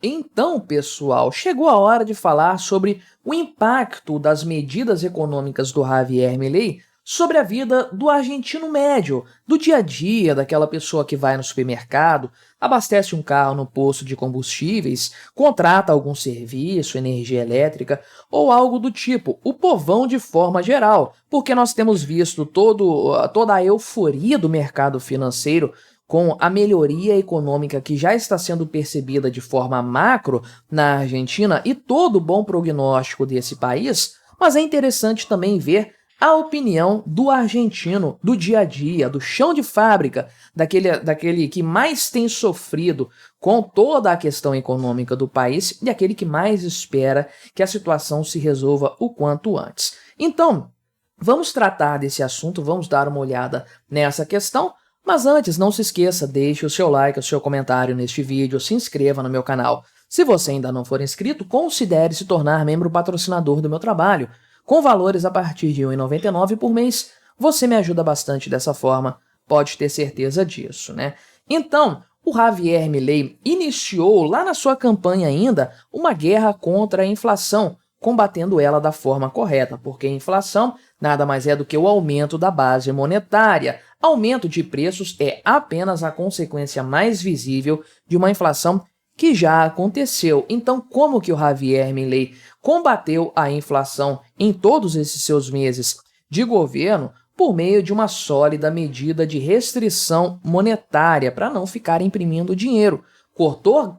Então, pessoal, chegou a hora de falar sobre o impacto das medidas econômicas do Javier Milei sobre a vida do argentino médio, do dia a dia, daquela pessoa que vai no supermercado, abastece um carro no posto de combustíveis, contrata algum serviço, energia elétrica ou algo do tipo, o povão de forma geral, porque nós temos visto toda a euforia do mercado financeiro com a melhoria econômica que já está sendo percebida de forma macro na Argentina e todo o bom prognóstico desse país, mas é interessante também ver a opinião do argentino, do dia a dia, do chão de fábrica, daquele que mais tem sofrido com toda a questão econômica do país e aquele que mais espera que a situação se resolva o quanto antes. Então, vamos tratar desse assunto, vamos dar uma olhada nessa questão, mas antes, não se esqueça, deixe o seu like, o seu comentário neste vídeo, se inscreva no meu canal. Se você ainda não for inscrito, considere se tornar membro patrocinador do meu trabalho. Com valores a partir de R$ 1,99 por mês, você me ajuda bastante dessa forma, pode ter certeza disso, né? Então, o Javier Milei iniciou lá na sua campanha ainda uma guerra contra a inflação, combatendo ela da forma correta, porque a inflação nada mais é do que o aumento da base monetária. Aumento de preços é apenas a consequência mais visível de uma inflação que já aconteceu. Então, como que o Javier Milei combateu a inflação em todos esses seus meses de governo? Por meio de uma sólida medida de restrição monetária para não ficar imprimindo dinheiro. Cortou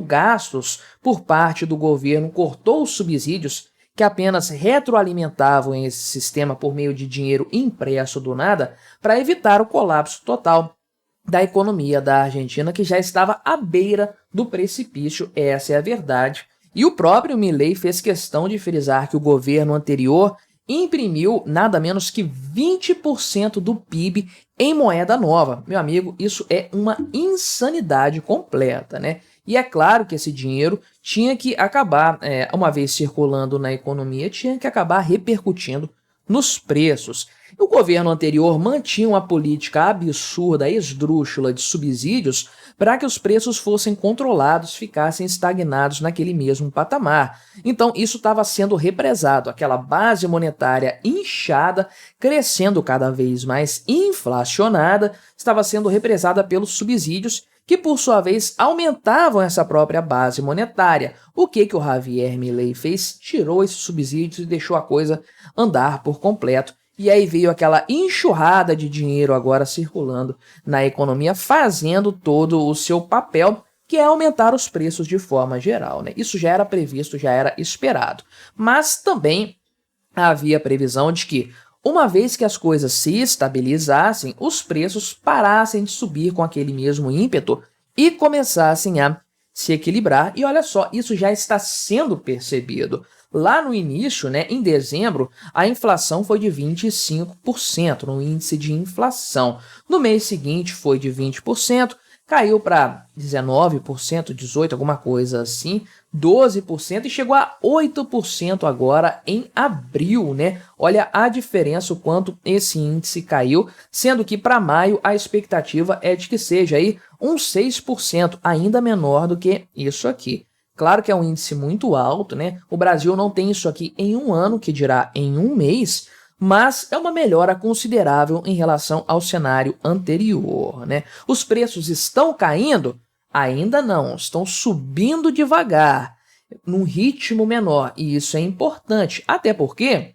gastos por parte do governo, cortou os subsídios que apenas retroalimentavam esse sistema por meio de dinheiro impresso do nada para evitar o colapso total da economia da Argentina, que já estava à beira do precipício, essa é a verdade. E o próprio Milei fez questão de frisar que o governo anterior imprimiu nada menos que 20% do PIB em moeda nova. Meu amigo, isso é uma insanidade completa, né? E é claro que esse dinheiro tinha que acabar, uma vez circulando na economia, tinha que acabar repercutindo nos preços. O governo anterior mantinha uma política absurda, esdrúxula de subsídios para que os preços fossem controlados, ficassem estagnados naquele mesmo patamar. Então isso estava sendo represado, aquela base monetária inchada, crescendo cada vez mais inflacionada, estava sendo represada pelos subsídios que, por sua vez, aumentavam essa própria base monetária. O que o Javier Milei fez? Tirou esses subsídios e deixou a coisa andar por completo. E aí veio aquela enxurrada de dinheiro agora circulando na economia, fazendo todo o seu papel, que é aumentar os preços de forma geral, né? Isso já era previsto, já era esperado. Mas também havia previsão de que, uma vez que as coisas se estabilizassem, os preços parassem de subir com aquele mesmo ímpeto e começassem a se equilibrar. E olha só, isso já está sendo percebido. Lá no início, né, em dezembro, a inflação foi de 25% no índice de inflação. No mês seguinte foi de 20%, caiu para 19%, 18%, alguma coisa assim, 12% e chegou a 8% agora em abril, né? Olha a diferença, o quanto esse índice caiu, sendo que para maio a expectativa é de que seja aí uns 6%, ainda menor do que isso aqui. Claro que é um índice muito alto, né? O Brasil não tem isso aqui em um ano, que dirá em um mês, mas é uma melhora considerável em relação ao cenário anterior, né? Os preços estão caindo? Ainda não, estão subindo devagar, num ritmo menor, e isso é importante, até porque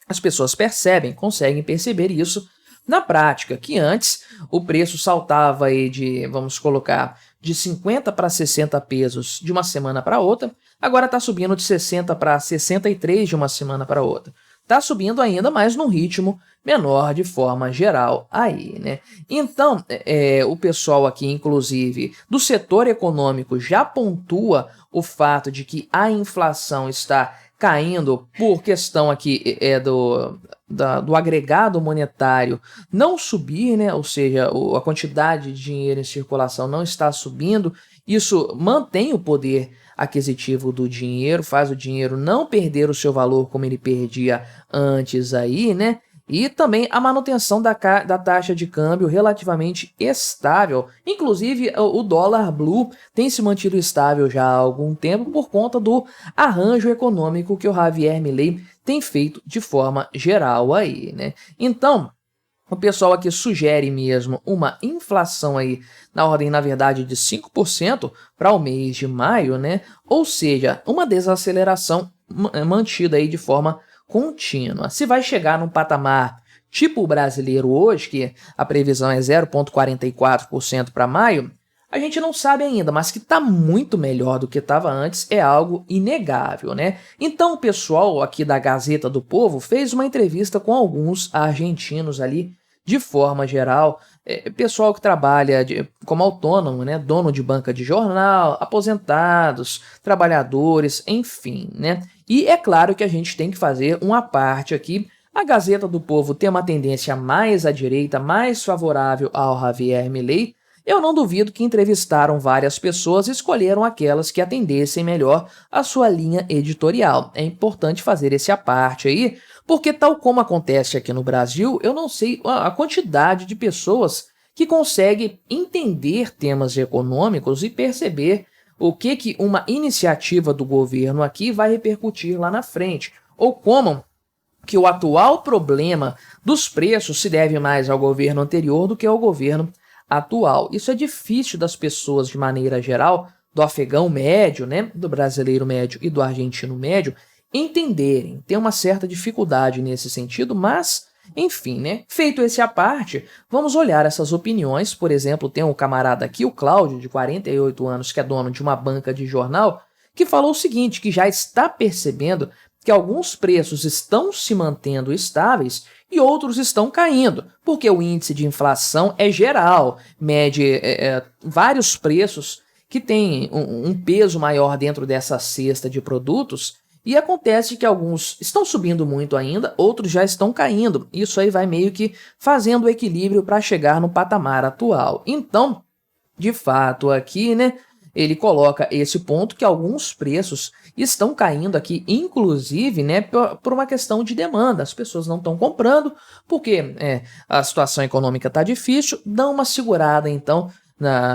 as pessoas percebem, conseguem perceber isso na prática, que antes o preço saltava aí de, vamos colocar, de 50 para 60 pesos de uma semana para outra, agora está subindo de 60 para 63 de uma semana para outra. Está subindo ainda, mas num ritmo menor de forma geral aí, né? Então, o pessoal aqui, inclusive, do setor econômico já pontua o fato de que a inflação está caindo por questão aqui do agregado monetário não subir, né? Ou seja, a quantidade de dinheiro em circulação não está subindo. Isso mantém o poder aquisitivo do dinheiro, faz o dinheiro não perder o seu valor como ele perdia antes aí, né? E também a manutenção da taxa de câmbio relativamente estável. Inclusive, o dólar blue tem se mantido estável já há algum tempo por conta do arranjo econômico que o Javier Milei tem feito de forma geral aí, né? Então, o pessoal aqui sugere mesmo uma inflação aí na ordem, na verdade, de 5% para o mês de maio, né? Ou seja, uma desaceleração mantida aí de forma contínua. Se vai chegar num patamar tipo o brasileiro hoje, que a previsão é 0,44% para maio, a gente não sabe ainda, mas que está muito melhor do que estava antes é algo inegável, né? Então o pessoal aqui da Gazeta do Povo fez uma entrevista com alguns argentinos ali, de forma geral, pessoal que trabalha como autônomo, né? Dono de banca de jornal, aposentados, trabalhadores, enfim, né? E é claro que a gente tem que fazer uma parte aqui. A Gazeta do Povo tem uma tendência mais à direita, mais favorável ao Javier Milei. Eu não duvido que entrevistaram várias pessoas e escolheram aquelas que atendessem melhor a sua linha editorial. É importante fazer esse à parte aí, porque tal como acontece aqui no Brasil, eu não sei a quantidade de pessoas que conseguem entender temas econômicos e perceber o que uma iniciativa do governo aqui vai repercutir lá na frente, ou como que o atual problema dos preços se deve mais ao governo anterior do que ao governo atual. Isso é difícil das pessoas de maneira geral, do afegão médio, né, do brasileiro médio e do argentino médio, entenderem. Tem uma certa dificuldade nesse sentido, mas, enfim, né, feito esse à parte, vamos olhar essas opiniões. Por exemplo, tem um camarada aqui, o Cláudio, de 48 anos, que é dono de uma banca de jornal, que falou o seguinte, que já está percebendo que alguns preços estão se mantendo estáveis e outros estão caindo, porque o índice de inflação é geral, mede vários preços que têm um peso maior dentro dessa cesta de produtos, e acontece que alguns estão subindo muito ainda, outros já estão caindo. Isso aí vai meio que fazendo o equilíbrio para chegar no patamar atual. Então, de fato, aqui, né, ele coloca esse ponto que alguns preços estão caindo aqui, inclusive, né, por uma questão de demanda. As pessoas não estão comprando porque a situação econômica está difícil, dá uma segurada, então,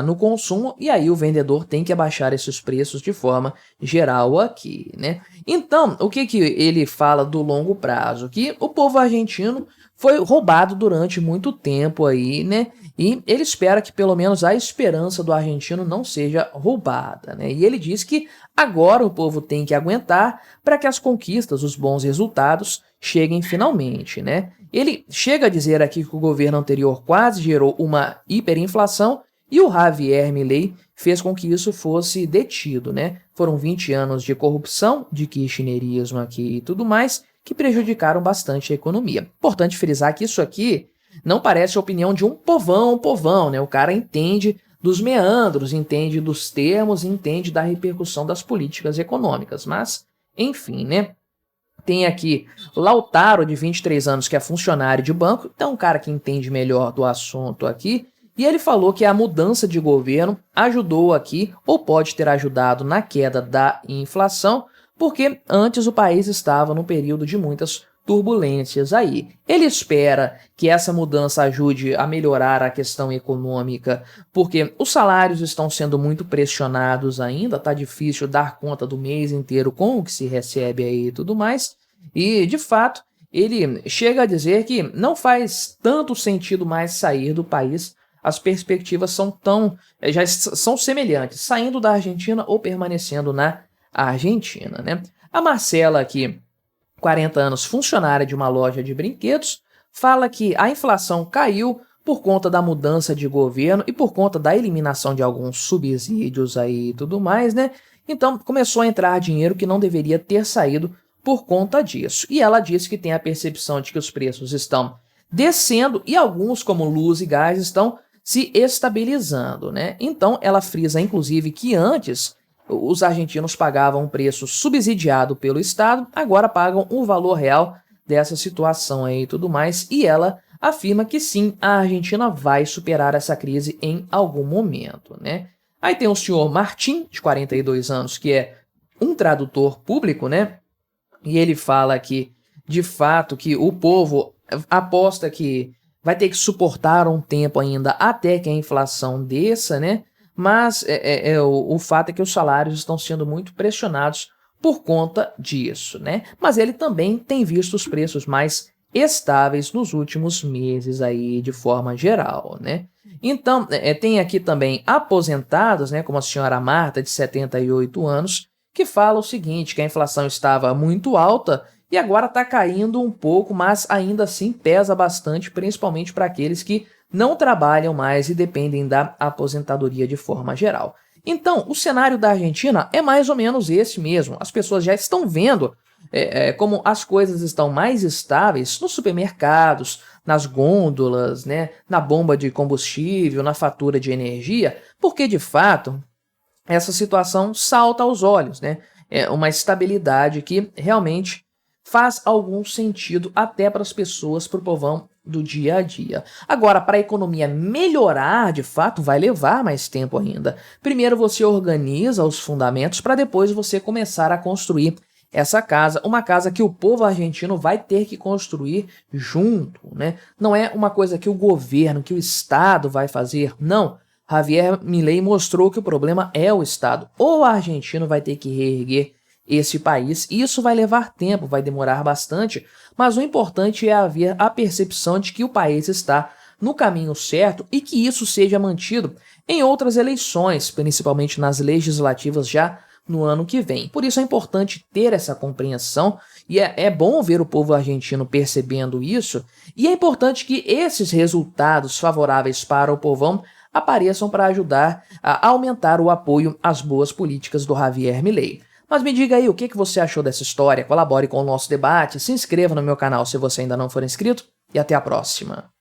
no consumo, e aí o vendedor tem que abaixar esses preços de forma geral aqui, né? Então, o que ele fala do longo prazo? Que o povo argentino foi roubado durante muito tempo aí, né? E ele espera que pelo menos a esperança do argentino não seja roubada, né? E ele diz que agora o povo tem que aguentar para que as conquistas, os bons resultados cheguem finalmente, né? Ele chega a dizer aqui que o governo anterior quase gerou uma hiperinflação e o Javier Milei fez com que isso fosse detido, né? Foram 20 anos de corrupção, de kirchnerismo aqui e tudo mais, que prejudicaram bastante a economia. Importante frisar que isso aqui não parece a opinião de um povão, né? O cara entende dos meandros, entende dos termos, entende da repercussão das políticas econômicas, mas, enfim, né? Tem aqui Lautaro, de 23 anos, que é funcionário de banco, então um cara que entende melhor do assunto aqui, e ele falou que a mudança de governo ajudou aqui, ou pode ter ajudado na queda da inflação, porque antes o país estava num período de muitas turbulências aí. Ele espera que essa mudança ajude a melhorar a questão econômica, porque os salários estão sendo muito pressionados ainda, tá difícil dar conta do mês inteiro com o que se recebe aí e tudo mais, e de fato ele chega a dizer que não faz tanto sentido mais sair do país. As perspectivas já são semelhantes, saindo da Argentina ou permanecendo na Argentina, né? A Marcela aqui, 40 anos, funcionária de uma loja de brinquedos, fala que a inflação caiu por conta da mudança de governo e por conta da eliminação de alguns subsídios aí e tudo mais, né? Então começou a entrar dinheiro que não deveria ter saído por conta disso. E ela disse que tem a percepção de que os preços estão descendo e alguns, como luz e gás, estão se estabilizando, né? Então ela frisa, inclusive, que antes os argentinos pagavam um preço subsidiado pelo Estado, agora pagam o valor real dessa situação aí e tudo mais, e ela afirma que sim, a Argentina vai superar essa crise em algum momento, né? Aí tem o senhor Martim, de 42 anos, que é um tradutor público, né? E ele fala que, de fato, que o povo aposta que vai ter que suportar um tempo ainda até que a inflação desça, né? Mas o fato é que os salários estão sendo muito pressionados por conta disso, né? Mas ele também tem visto os preços mais estáveis nos últimos meses aí de forma geral, né? Então, tem aqui também aposentados, né, como a senhora Marta, de 78 anos, que fala o seguinte, que a inflação estava muito alta e agora está caindo um pouco, mas ainda assim pesa bastante, principalmente para aqueles que não trabalham mais e dependem da aposentadoria de forma geral. Então, o cenário da Argentina é mais ou menos esse mesmo. As pessoas já estão vendo como as coisas estão mais estáveis nos supermercados, nas gôndolas, né, na bomba de combustível, na fatura de energia, porque de fato essa situação salta aos olhos, né? É uma estabilidade que realmente faz algum sentido até para as pessoas, para o povão do dia a dia. Agora, para a economia melhorar, de fato, vai levar mais tempo ainda. Primeiro você organiza os fundamentos para depois você começar a construir essa casa, uma casa que o povo argentino vai ter que construir junto, né? Não é uma coisa que o governo, que o Estado vai fazer, não. Javier Milei mostrou que o problema é o Estado. O argentino vai ter que reerguer esse país, e isso vai levar tempo, vai demorar bastante, mas o importante é haver a percepção de que o país está no caminho certo e que isso seja mantido em outras eleições, principalmente nas legislativas já no ano que vem. Por isso é importante ter essa compreensão e é bom ver o povo argentino percebendo isso, e é importante que esses resultados favoráveis para o povão apareçam para ajudar a aumentar o apoio às boas políticas do Javier Milei. Mas me diga aí o que você achou dessa história, colabore com o nosso debate, se inscreva no meu canal se você ainda não for inscrito e até a próxima.